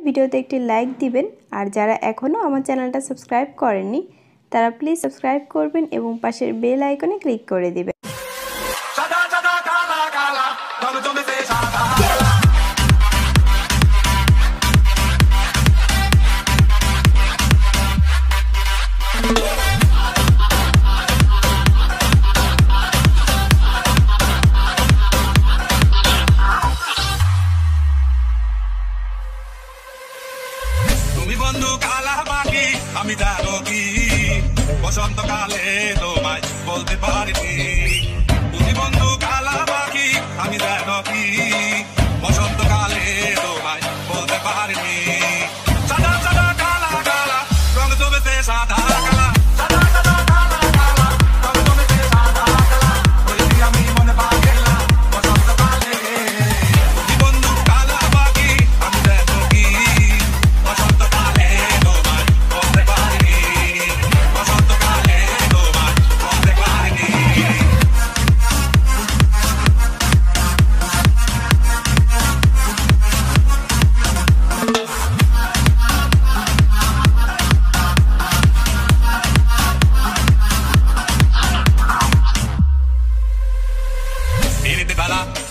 ভিডিওতে একটি লাইক দিবেন আর যারা এখনো আমার চ্যানেলটা সাবস্ক্রাইব করেননি তারা প্লিজ সাবস্ক্রাইব করবেন এবং পাশের বেল আইকনে ক্লিক করে দিবেন। বন্ধু কালা পাখি আমি জানো কি বসন্তকালে তোমায় বলতে পারিনি। তুমি বন্ধু কালা পাখি আমি জানো কি বসন্তকালে তোমায় বলতে পারিনি। সাদা সাদা কালা কালা রং জমেছে সাদা কালা সাদা সাদা কালা কালা রং জমেছে সাদা কালা বলছি আমি মনে পাগলা বসন্তকালে। তুমি বন্ধু কালা পাখি আমি জানো কি বসন্তকালে তোমায় বলতে পারিনি। বসন্তকালে তোমায় বলতে পারিনি।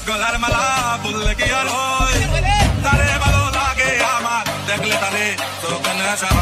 গলার মালা বললে কি আর হয়, তারে ভালো লাগে আমার দেখলে তারে চোখ নেশা